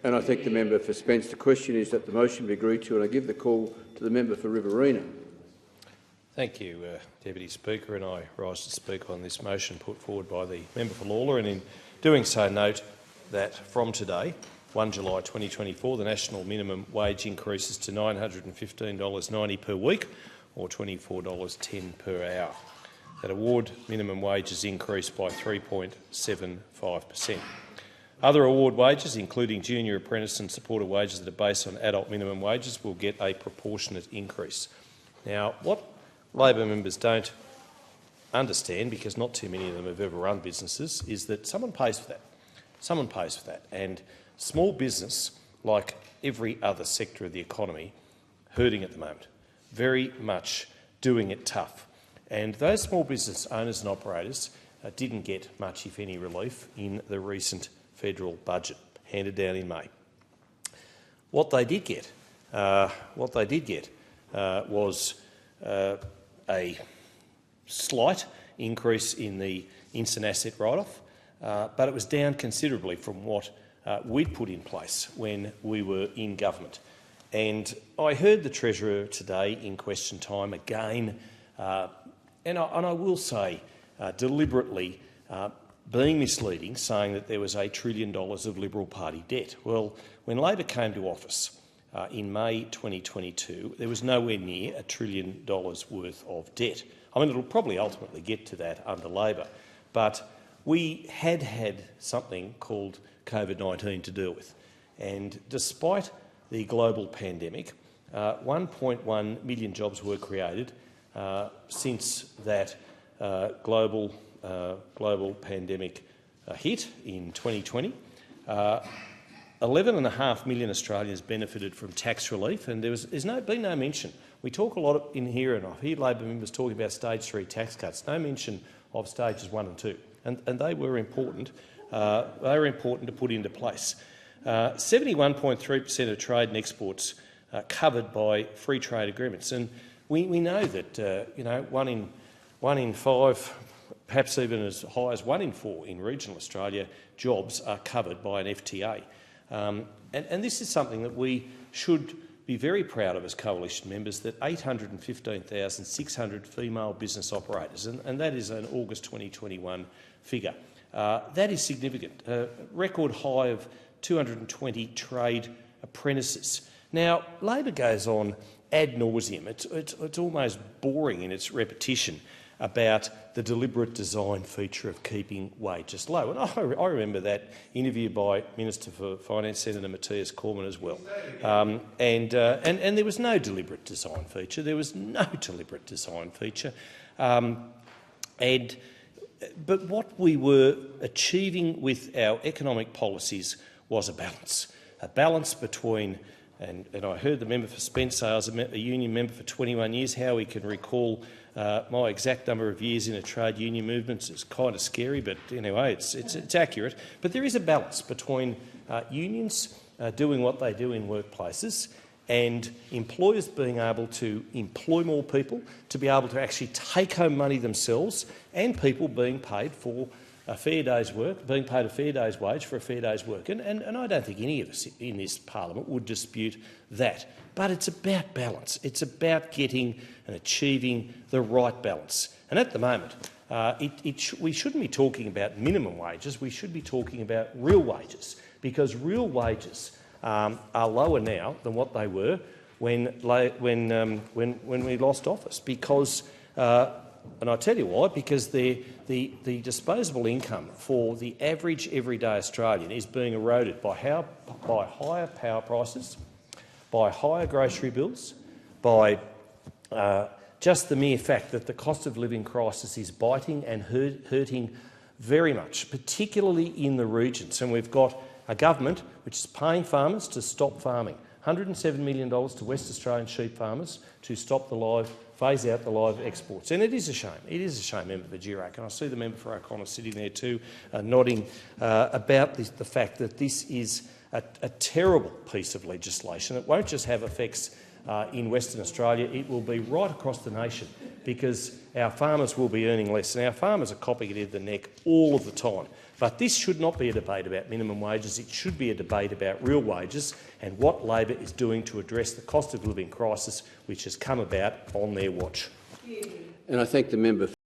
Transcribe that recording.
And I thank the member for Spence. The question is that the motion be agreed to, and I give the call to the member for Riverina. Thank you, Deputy Speaker, and I rise to speak on this motion put forward by the member for Lalor, and in doing so note that from today, 1 July 2024, the national minimum wage increases to $915.90 per week, or $24.10 per hour. That award minimum wages increased by 3.75%. Other award wages, including junior apprentice and supporter wages that are based on adult minimum wages, will get a proportionate increase. Now, what Labor members don't understand, because not too many of them have ever run businesses, is that someone pays for that. Someone pays for that. And small business, like every other sector of the economy, hurting at the moment, very much doing it tough. And those small business owners and operators didn't get much, if any, relief in the recent federal budget handed down in May. What they did get was a slight increase in the instant asset write-off, but it was down considerably from what we'd put in place when we were in government. And I heard the Treasurer today in question time again, and I will say deliberately being misleading, saying that there was $1 trillion of Liberal Party debt. Well, when Labor came to office in May 2022, there was nowhere near $1 trillion worth of debt. I mean, it'll probably ultimately get to that under Labor, but we had something called COVID-19 to deal with. And despite the global pandemic, 1.1 million jobs were created since that global pandemic hit in 2020. 11.5 million Australians benefited from tax relief, and there's been no mention. We talk a lot in here, and I hear Labor members talking about stage 3 tax cuts. No mention of stages 1 and 2, and they were important. They were important to put into place. 71.3% of trade and exports covered by free trade agreements, and we know that one in 5, perhaps even as high as 1 in 4 in regional Australia, jobs are covered by an FTA. And this is something that we should be very proud of as coalition members, that 815,600 female business operators, and that is an August 2021 figure. That is significant. A record high of 220 trade apprentices. Now, Labor goes on ad nauseum. It's almost boring in its repetition about the deliberate design feature of keeping wages low. And I remember that interview by Minister for Finance, Senator Matthias Cormann, as well. And there was no deliberate design feature. There was no deliberate design feature. But what we were achieving with our economic policies was a balance between, and I heard the member for Spence say I was a union member for 21 years, how he can recall my exact number of years in a trade union movement. It's kind of scary, but anyway, it's accurate. But there is a balance between unions doing what they do in workplaces and employers being able to employ more people, to be able to actually take home money themselves, and people being paid for a fair day's work, being paid a fair day's wage for a fair day's work. And I don't think any of us in this parliament would dispute that. But it's about balance. It's about getting and achieving the right balance. And at the moment, we shouldn't be talking about minimum wages. We should be talking about real wages, because real wages are lower now than what they were when we lost office. Because, and I tell you why, because the disposable income for the average everyday Australian is being eroded by higher power prices, by higher grocery bills, by just the mere fact that the cost of living crisis is biting and hurting very much, particularly in the regions. And we've got a government which is paying farmers to stop farming, $107 million to West Australian sheep farmers to stop phase out the live exports. And it is a shame. It is a shame, Member for Durack. And I see the member for O'Connor sitting there too, nodding about the fact that this is a terrible piece of legislation. It won't just have effects in Western Australia, it will be right across the nation. because our farmers will be earning less, and our farmers are copping it in the neck all of the time. But this should not be a debate about minimum wages. It should be a debate about real wages and what Labor is doing to address the cost of living crisis which has come about on their watch. And I thank the member